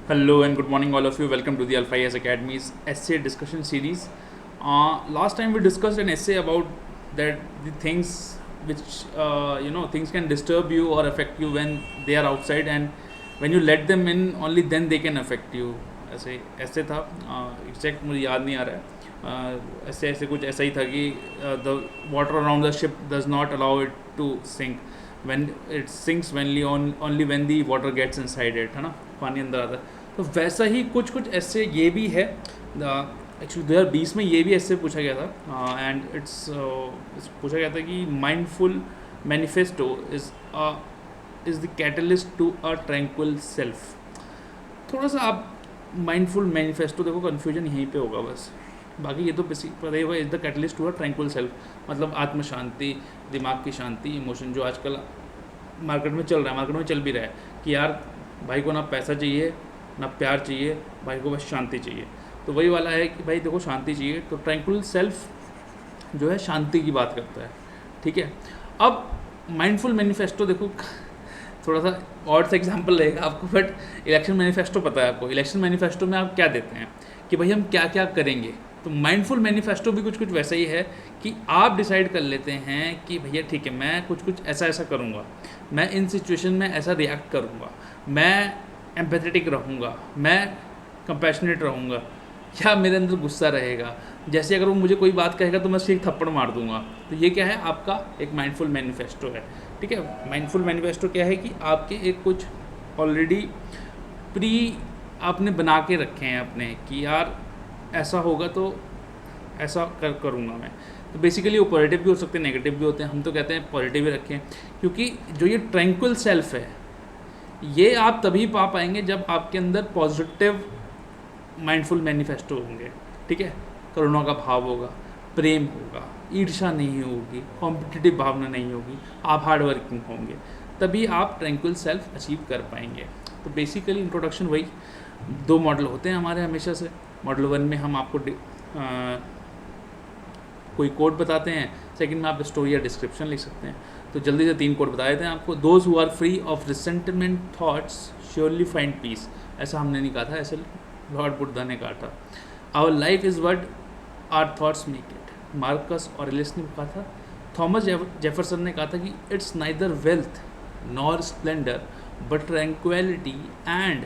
Hello and good morning, all of you. Welcome to the Alpha IAS Academy's essay discussion series. Last time we discussed an essay about that the things which things can disturb you or affect you when they are outside, and when you let them in, only then they can affect you. ऐसे ऐसे था exact मुझे याद नहीं आ रहा है ऐसे ऐसे कुछ ऐसा ही था कि the water around the ship does not allow it to sink when it sinks only when the water gets inside it, है ना, पानी अंदर आता है। तो वैसा ही कुछ कुछ ऐसे ये भी है। एक्चुअली 2020 में ये भी ऐसे पूछा गया था एंड पूछा गया था कि mindful manifesto is the catalyst to a tranquil self. थोड़ा सा आप माइंडफुल मैनिफेस्टो देखो, कन्फ्यूजन यहीं पे होगा बस, बाकी ये तो पता ही होगा। Is the catalyst to a tranquil self मतलब आत्म शांति, दिमाग की शांति, इमोशन जो आजकल मार्केट में चल रहा है, मार्केट में चल भी रहा है कि यार भाई को ना पैसा चाहिए ना प्यार चाहिए, भाई को बस शांति चाहिए। तो वही वाला है कि भाई देखो शांति चाहिए, तो ट्रैंक्विल सेल्फ जो है शांति की बात करता है, ठीक है। अब माइंडफुल मैनिफेस्टो देखो थोड़ा सा और सा एग्जांपल रहेगा आपको, बट इलेक्शन मैनिफेस्टो पता है आपको। इलेक्शन मैनिफेस्टो में आप क्या देते हैं कि भाई हम क्या क्या करेंगे, तो माइंडफुल मैनिफेस्टो भी कुछ कुछ वैसा ही है कि आप डिसाइड कर लेते हैं कि भैया ठीक है, मैं कुछ कुछ ऐसा ऐसा करूँगा, मैं इन सिचुएशन में ऐसा रिएक्ट करूँगा, मैं एम्पैथेटिक रहूँगा, मैं कंपैशनेट रहूँगा, क्या मेरे अंदर गुस्सा रहेगा, जैसे अगर वो मुझे कोई बात कहेगा तो मैं उससे एक थप्पड़ मार दूंगा। तो ये क्या है, आपका एक माइंडफुल मैनिफेस्टो है, ठीक है। माइंडफुल मैनिफेस्टो क्या है कि आपके एक कुछ ऑलरेडी प्री आपने बना के रखे हैं अपने कि यार ऐसा होगा तो ऐसा करूँगा मैं। तो बेसिकली वो पॉजिटिव भी हो सकते हैं, नेगेटिव भी होते हैं। हम तो कहते हैं पॉजिटिव ही रखें, क्योंकि जो ये ट्रैंक्विल सेल्फ है ये आप तभी पा पाएंगे जब आपके अंदर पॉजिटिव माइंडफुल मैनिफेस्टो होंगे, ठीक है। करुणा का भाव होगा, प्रेम होगा, ईर्ष्या नहीं होगी, कॉम्पिटिटिव भावना नहीं होगी, आप हार्ड वर्किंग होंगे, तभी आप ट्रैंक्विल सेल्फ अचीव कर पाएंगे। तो बेसिकली इंट्रोडक्शन वही 2 मॉडल होते हैं हमारे हमेशा से। मॉडल 1 में हम आपको कोई कोड बताते हैं, सेकंड में आप स्टोरी या डिस्क्रिप्शन लिख सकते हैं। तो जल्दी से 3 कोड बताए थे आपको। Those who are free of resentment thoughts surely find peace, ऐसा हमने नहीं कहा था, ऐसे लॉर्ड बुद्धा ने कहा था। Our life is what our thoughts make it, Marcus Aurelius ने कहा था। थॉमस जेफरसन ने कहा था कि it's neither wealth nor splendour but tranquillity and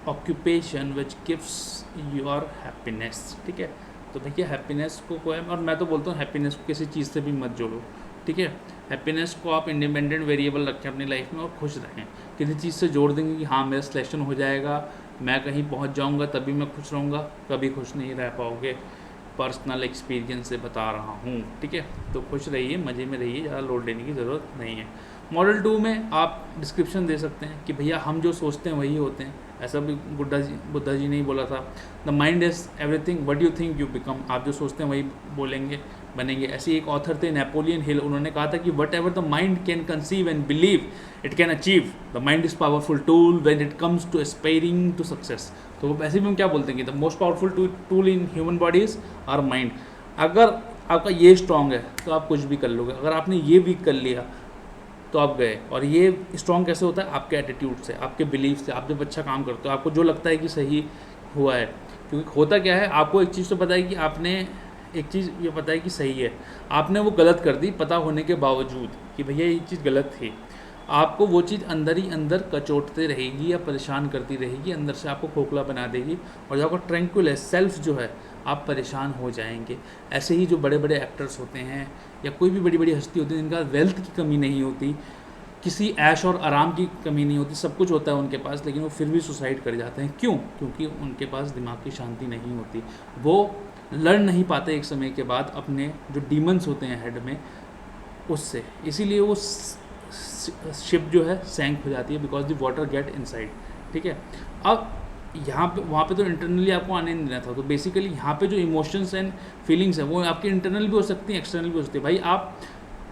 occupation which gives your happiness, ठीक है। तो भैया हैप्पीनेस को कोई, और मैं तो बोलता हूँ हैप्पीनेस को किसी चीज़ से भी मत जोड़ो, ठीक है। हैप्पीनेस को आप इंडिपेंडेंट वेरिएबल रखें अपनी लाइफ में और खुश रहें। किसी चीज़ से जोड़ देंगे कि हाँ मेरा सिलेक्शन हो जाएगा, मैं कहीं पहुंच जाऊंगा तभी मैं खुश रहूंगा, कभी खुश नहीं रह पाओगे। पर्सनल एक्सपीरियंस से बता रहा हूँ, ठीक है। तो खुश रहिए, मज़े में रहिए, ज़्यादा लोड लेने की ज़रूरत नहीं है। मॉडल 2 में आप डिस्क्रिप्शन दे सकते हैं कि भैया हम जो सोचते हैं वही होते हैं। ऐसा भी बुद्धा जी ने ही बोला था, the mind is everything what you think you become. आप जो सोचते हैं वही बोलेंगे, बनेंगे। ऐसे एक ऑथर थे नेपोलियन हिल, उन्होंने कहा था कि whatever the mind can conceive and believe it can achieve, the mind is powerful tool when it comes to aspiring to success. तो वो ऐसे भी हम क्या बोलते हैं कि the most powerful tool in human body is our mind. अगर आपका ये स्ट्रॉन्ग है तो आप कुछ भी कर लोगे, अगर आपने ये वीक कर लिया तो आप गए। और ये स्ट्रॉन्ग कैसे होता है, आपके एटीट्यूड से, आपके बिलीफ से। आप जब अच्छा काम करते हो, आपको जो लगता है कि सही हुआ है, क्योंकि होता क्या है, आपको एक चीज़ तो पता है कि आपने एक चीज़ ये पता है कि सही है, आपने वो गलत कर दी पता होने के बावजूद कि भैया ये चीज़ गलत थी। आपको वो चीज़ अंदर ही अंदर कचोटते रहेगी या परेशान करती रहेगी, अंदर से आपको खोखला बना देगी, और जो आपका ट्रैंक्विल है सेल्फ जो है, आप परेशान हो जाएंगे। ऐसे ही जो बड़े बड़े एक्टर्स होते हैं या कोई भी बड़ी बड़ी हस्ती होती है, जिनका वेल्थ की कमी नहीं होती, किसी ऐश और आराम की कमी नहीं होती, सब कुछ होता है उनके पास, लेकिन वो फिर भी सुसाइड कर जाते हैं। क्यों? क्योंकि उनके पास दिमाग की शांति नहीं होती। वो लड़ नहीं पाते एक समय के बाद अपने जो डीमंस होते हैं हेड में उससे, इसीलिए वो शिप जो है सैंक हो जाती है, because the water get inside, ठीक है। अब यहाँ पे वहाँ पे तो इंटरनली आपको आने नहीं देना था। तो बेसिकली यहाँ पे जो इमोशंस एंड फीलिंग्स है वो आपकी इंटरनल भी हो सकती हैं, एक्सटर्नल भी हो सकती है। भाई आप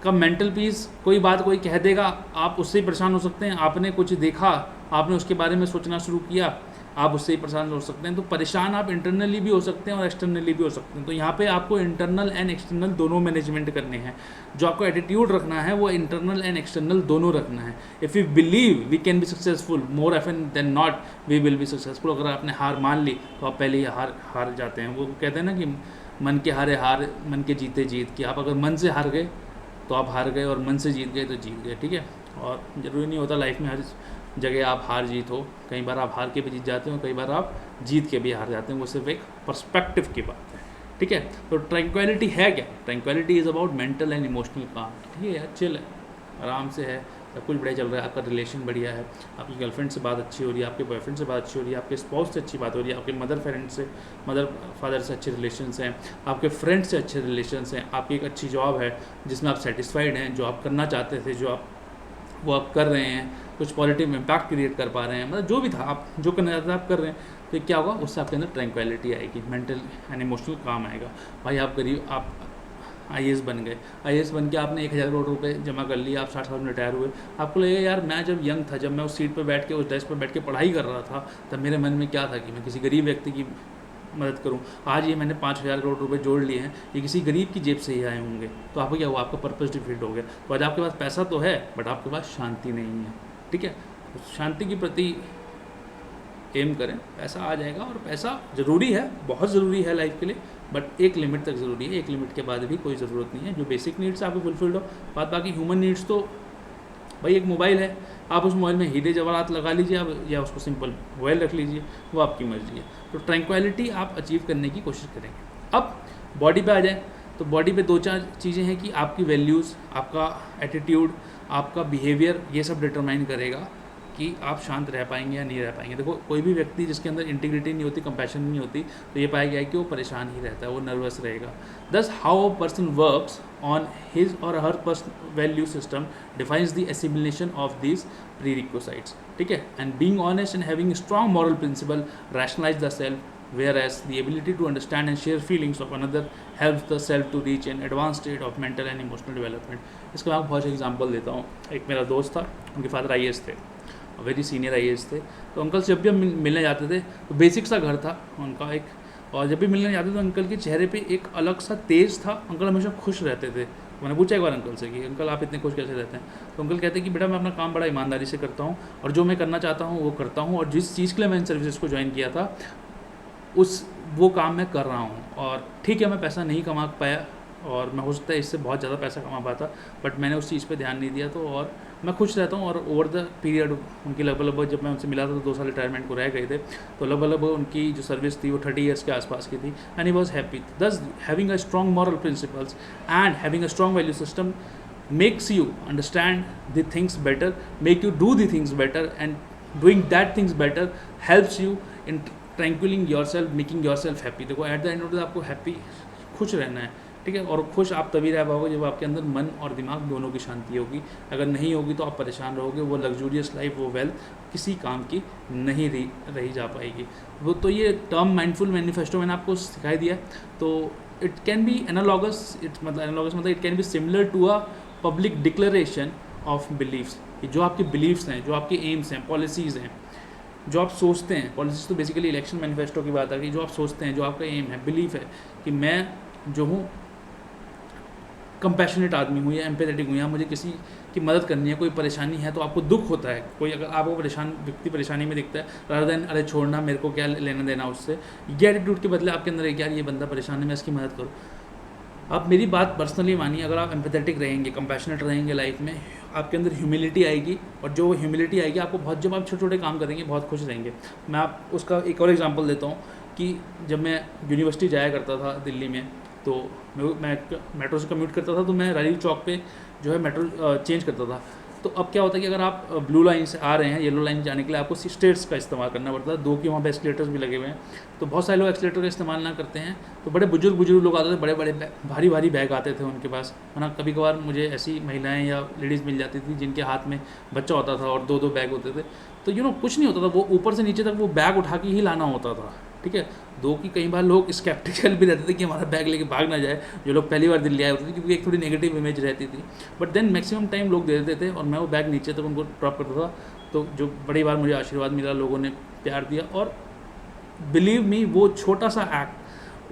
का मेंटल पीस, कोई बात कोई कह देगा, आप उससे ही परेशान हो सकते हैं। आपने कुछ देखा आपने उसके बारे में सोचना शुरू किया, आप उससे ही परेशान हो सकते हैं। तो परेशान आप इंटरनली भी हो सकते हैं और एक्सटर्नली भी हो सकते हैं। तो यहाँ पे आपको इंटरनल एंड एक्सटर्नल दोनों मैनेजमेंट करने हैं। जो आपको एटीट्यूड रखना है वो इंटरनल एंड एक्सटर्नल दोनों रखना है। If you believe we can be successful, more often than not we will be successful. अगर आपने हार मान ली तो आप पहले ही हार जाते हैं। वो कहते हैं ना कि मन के हारे हार, मन के जीते जीत। कि आप अगर मन से हार गए तो आप हार गए, और मन से जीत गए तो जीत गए, ठीक है। और ज़रूरी नहीं होता लाइफ में हर जगह आप हार जीत हो। कई बार आप हार के भी जीत जाते हो, कई बार आप जीत के भी हार जाते हैं। वो सिर्फ एक पर्सपेक्टिव की बात है, ठीक है। तो ट्रैंक्विलिटी है क्या? Tranquillity is about mental and emotional काम, ठीक है। चिल है, आराम से है, सब कुछ बढ़िया चल रहा है, आपका रिलेशन बढ़िया है, आपकी गर्लफ्रेंड से बात अच्छी हो रही है, आपके बॉयफ्रेंड से बात अच्छी हो रही है, आपके स्पाउस से अच्छी बात हो रही है, आपके मदर फादर से अच्छे रिलेशंस हैं, आपके फ्रेंड से अच्छे रिलेशंस हैं, आपकी एक अच्छी जॉब है जिसमें आप सेटिस्फाइड हैं, जो आप करना चाहते थे, वो आप कर रहे हैं, कुछ पॉजिटिव इम्पैक्ट क्रिएट कर पा रहे हैं, मतलब जो भी था आप जो करना चाहते थे आप कर रहे हैं। तो क्या होगा, उससे आपके अंदर ट्रैंक्विलिटी आएगी, मेंटल एंड इमोशनल काम आएगा। भाई आप गरीब, आप IAS बन गए, IAS बन के आपने 1000 करोड़ रुपए जमा कर लिए, आप 60 साल में रिटायर हुए। आपको लगेगा यार मैं जब यंग था, जब मैं उस सीट पर बैठ के, उस डेस्क पर बैठ के पढ़ाई कर रहा था, तब मेरे मन में क्या था कि मैं किसी गरीब व्यक्ति की मदद करूं। आज ये मैंने 5000 करोड़ रुपए जोड़ लिए हैं, ये किसी गरीब की जेब से ही आए होंगे। तो आपको क्या हुआ, आपका पर्पस डिफीट हो गया। तो आज आपके पास पैसा तो है बट आपके पास शांति नहीं है, ठीक है। शांति के प्रति एम करें, पैसा आ जाएगा। और पैसा ज़रूरी है, बहुत ज़रूरी है लाइफ के लिए, बट एक लिमिट तक ज़रूरी है। एक लिमिट के बाद भी कोई ज़रूरत नहीं है। जो बेसिक नीड्स आपको फुलफिल्ड हो, बाकी ह्यूमन नीड्स तो भाई एक मोबाइल है, आप उस मोबाइल में हीरे जवाहरात लगा लीजिए आप, या उसको सिंपल मोबाइल रख लीजिए, वो आपकी मर्जी है। तो ट्रैंक्विलिटी आप अचीव करने की कोशिश करेंगे। अब बॉडी पे आ जाए, तो बॉडी पे 2-4 चीज़ें हैं कि आपकी वैल्यूज़, आपका एटीट्यूड, आपका बिहेवियर, ये सब डिटरमाइन करेगा कि आप शांत रह पाएंगे या नहीं रह पाएंगे। देखो कोई भी व्यक्ति जिसके अंदर इंटीग्रिटी नहीं होती, कंपैशन नहीं होती, तो ये पाया गया है कि वो परेशान ही रहता है, वो नर्वस रहेगा। Thus how a person works on his or her person value system defines the assimilation of this prerequisites, ठीक है। And being honest and having strong moral principle rationalise the self, whereas the ability to understand and share feelings of another helps the self to reach an advanced state of mental and emotional development। इसका मैं आपको बहुत example देता हूँ। एक मेरा दोस्त था, उनके फादर IAS थे, वेरी सीनियर IAS थे। तो अंकल से जब भी हम मिलने जाते थे, तो बेसिक सा घर था उनका एक, और जब भी मिलने जाते तो अंकल के चेहरे पे एक अलग सा तेज था। अंकल हमेशा खुश रहते थे। मैंने पूछा एक बार अंकल से कि अंकल आप इतने खुश कैसे रहते हैं? तो अंकल कहते हैं कि बेटा मैं अपना काम बड़ा ईमानदारी से करता हूँ, और जो मैं करना चाहता हूँ वो करता हूँ, और जिस चीज़ के लिए मैंने सर्विसेज को ज्वाइन किया था वो काम मैं कर रहा हूँ। और ठीक है मैं पैसा नहीं कमा पाया, और मैं हो सकता है इससे बहुत ज़्यादा पैसा कमा पाता, बट मैंने उस चीज़ पे ध्यान नहीं दिया। तो और मैं खुश रहता हूँ। और ओवर द पीरियड उनकी लगभग जब मैं उनसे मिला था तो 2 साल रिटायरमेंट को रह गए थे, तो लगभग उनकी जो सर्विस थी वो 30 ईयर्स के आसपास की थी, एंड ही वॉज हैप्पी। दस having a strong moral principles and having a strong value system makes you understand the things better, make you do the things better, and doing that things better helps you in tranquilizing yourself, making yourself happy। देखो at the end of the आपको happy, खुश रहना है, ठीक है। और खुश आप तभी रह पाओगे जब आपके अंदर मन और दिमाग दोनों की शांति होगी। अगर नहीं होगी तो आप परेशान रहोगे। वो लग्जूरियस लाइफ, वो वेल्थ किसी काम की नहीं रही जा पाएगी। वो तो ये टर्म माइंडफुल मैनिफेस्टो मैंने आपको सिखाई दिया। तो इट कैन बी एनालॉगस, मतलब it can be similar to a public declaration of beliefs. जो आपके बिलीव्स हैं, जो आपके एम्स हैं, पॉलिसीज़ हैं, जो आप सोचते हैं, पॉलिसीज़ तो बेसिकली इलेक्शन मैनिफेस्टो की बात आ गई। जो आप सोचते हैं, जो आपका एम है, बिलीफ है कि मैं जो हूँ कंपैशनेट आदमी हूँ या एम्पैथेटिक हूँ, या मुझे किसी की मदद करनी है, कोई परेशानी है तो आपको दुख होता है, कोई अगर आपको व्यक्ति परेशानी में दिखता है, रादर देन अरे छोड़ना मेरे को क्या लेना देना उससे, ये एटीट्यूड के बदले आपके अंदर है यार ये बंदा परेशान है मैं इसकी मदद करूँ। आप मेरी बात पर्सनली मानिए, अगर आप एम्पैथेटिक रहेंगे, कंपैशनेट रहेंगे लाइफ में, आपके अंदर ह्यूमिलिटी आएगी, और जो ह्यूमिलिटी आएगी आपको बहुत, जब आप छोटे छोटे काम करेंगे बहुत खुश रहेंगे। मैं आप उसका एक और एग्जांपल देता हूँ कि जब मैं यूनिवर्सिटी जाया करता था दिल्ली में, तो मैं मेट्रो से कम्यूट करता था, तो मैं राजीव चौक पे जो है मेट्रो चेंज करता था। तो अब क्या होता है कि अगर आप ब्लू लाइन से आ रहे हैं, येलो लाइन जाने के लिए आपको स्टेयर्स का इस्तेमाल करना पड़ता है। 2 की वहाँ पे एस्केलेटर्स भी लगे हुए हैं, तो बहुत सारे लोग एस्केलेटर का इस्तेमाल ना करते हैं। तो बड़े बुजुर्ग लोग आते थे, बड़े बड़े भारी बैग आते थे उनके पास, है ना। कभी कभार मुझे ऐसी महिलाएं या लेडीज़ मिल जाती थी जिनके हाथ में बच्चा होता था और 2 बैग होते थे। तो कुछ नहीं होता था, वो ऊपर से नीचे तक वो बैग उठा के ही लाना होता था, ठीक है। 2 की कई बार लोग स्केप्टिकल भी रहते थे कि हमारा बैग लेके भाग ना जाए, जो लोग पहली बार दिल्ली आए होते थे, क्योंकि एक थोड़ी नेगेटिव इमेज रहती थी। बट देन मैक्सिमम टाइम लोग दे देते थे, और मैं वो बैग नीचे तक उनको ड्रॉप करता था। तो जो बड़ी बार मुझे आशीर्वाद मिला, लोगों ने प्यार दिया, और बिलीव मी वो छोटा सा एक्ट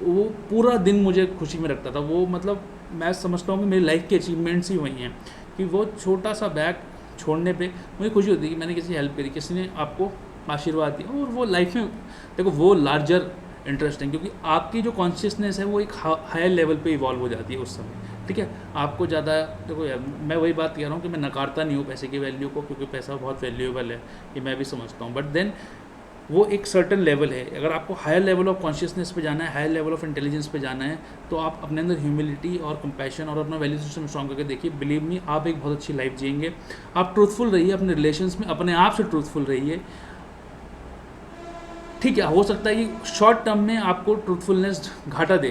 वो पूरा दिन मुझे खुशी में रखता था। वो मतलब मैं समझता हूँ कि मेरी लाइफ के अचीवमेंट्स ही वही हैं कि वो छोटा सा बैग छोड़ने पे मुझे खुशी होती है कि मैंने किसी की हेल्प करी, किसी ने आपको आशीर्वाद दिया। और वो लाइफ में देखो वो लार्जर इंटरेस्टिंग, क्योंकि आपकी जो कॉन्शियसनेस है वो एक हायर लेवल पे इवॉल्व हो जाती है उस समय, ठीक है। आपको ज़्यादा देखो यार, मैं वही बात कह रहा हूँ कि मैं नकारता नहीं हूँ पैसे की वैल्यू को, क्योंकि पैसा बहुत वैल्यूएबल है, ये मैं भी समझता हूँ। बट देन वो एक सर्टन लेवल है। अगर आपको हायर लेवल ऑफ कॉन्शियसनेस पे जाना है, हायर लेवल ऑफ इंटेलिजेंस पे जाना है, तो आप अपने अंदर ह्यूमिलिटी और कंपैशन और अपना वैल्यू सिस्टम स्ट्रॉन्ग करके देखिए। बिलीव मी, आप एक बहुत अच्छी लाइफ जिएंगे। आप ट्रूथफुल रहिए अपने रिलेशंस में, अपने आप से ट्रूथफुल रहिए, ठीक है। हो सकता है कि शॉर्ट टर्म में आपको ट्रूथफुलनेस घाटा दे,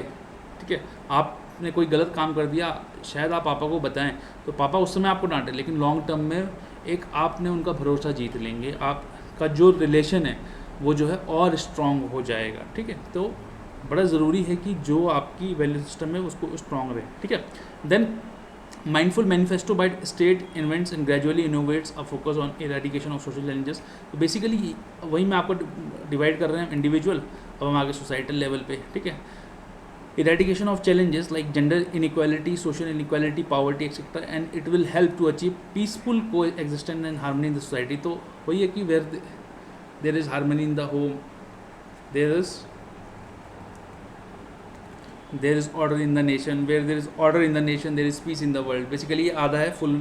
ठीक है। आपने कोई गलत काम कर दिया, शायद आप पापा को बताएं तो पापा उस समय आपको डांटे, लेकिन लॉन्ग टर्म में एक आपने उनका भरोसा जीत लेंगे, आपका जो रिलेशन है वो जो है और स्ट्रॉन्ग हो जाएगा, ठीक है। तो बड़ा ज़रूरी है कि जो आपकी वैल्यू सिस्टम है उसको स्ट्रॉन्ग रहे, ठीक है। Then mindful manifesto by state invents and gradually innovates a focus on eradication of social challenges. तो बेसिकली वही मैं आपको डिवाइड कर रहे हैं इंडिविजुअल, अब हम आगे सोसाइटल लेवल पे, ठीक है। Eradication of challenges like gender inequality, social inequality, poverty, etc. and it will help to achieve peaceful coexistence and harmony in the society. तो वही है कि where there is harmony in the home, there is order in the nation, where there is order in the nation there is peace in the world. Basically ये आधा है, full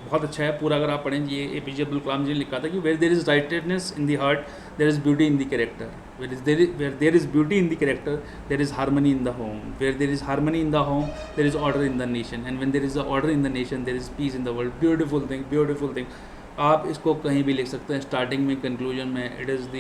बहुत अच्छा है पूरा। अगर आप पढ़ें, ये APJ अब्दुल कलाम जी ने लिखा था कि where there is righteousness in the heart there is beauty in the character, where there is beauty in the character there is harmony in the home, where there is harmony in the home there is order in the nation, and when there is a order in the nation there is peace in the world. Beautiful thing, beautiful thing. आप इसको कहीं भी लिख सकते हैं, starting में, conclusion में। It is the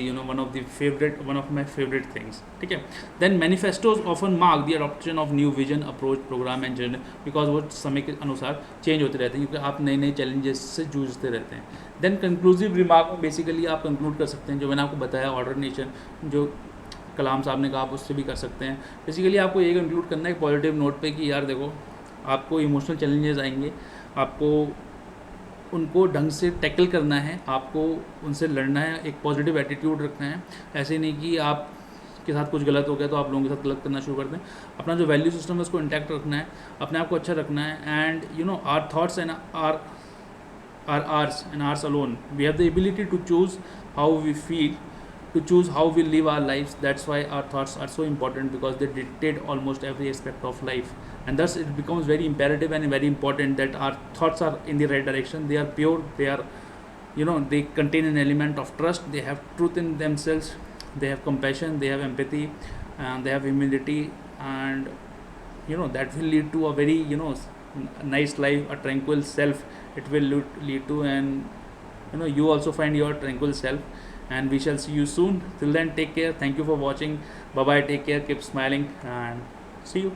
one of my favourite things, ठीक है। Then manifestos often mark the adoption of new vision, approach, programme and journey, because वो समय के अनुसार चेंज होते रहते हैं, क्योंकि आप नए नए चैलेंजेस से जूझते रहते हैं। देन कंक्लूसिव रिमार्क में बेसिकली आप कंक्लूड कर सकते हैं जो मैंने आपको बताया, ऑर्डर नेशन जो कलाम साहब ने कहा, आप उससे भी कर सकते हैं। बेसिकली आपको ये कंक्लूड करना है पॉजिटिव नोट पे कि यार देखो, आपको इमोशनल चैलेंजेस आएंगे, आपको उनको ढंग से टैकल करना है, आपको उनसे लड़ना है, एक पॉजिटिव एटीट्यूड रखना है। ऐसे नहीं कि आप के साथ कुछ गलत हो गया तो आप लोगों के साथ गलत करना शुरू कर दें। अपना जो वैल्यू सिस्टम है उसको इंटैक्ट रखना है, अपने आप को अच्छा रखना है। And you know our thoughts and ours alone, we have the ability to choose how we feel, to choose how we live our lives. That's why our thoughts are so important, because they dictate almost every aspect of life, and thus it becomes very imperative and very important that our thoughts are in the right direction. They are pure, they are, you know, they contain an element of trust, they have truth in themselves, they have compassion, they have empathy, and they have humility, and you know that will lead to a very, you know, nice life, a tranquil self it will lead to. And you know, you also find your tranquil self, and we shall see you soon. Till then, take care. Thank you for watching. Bye bye, take care, keep smiling, and see you.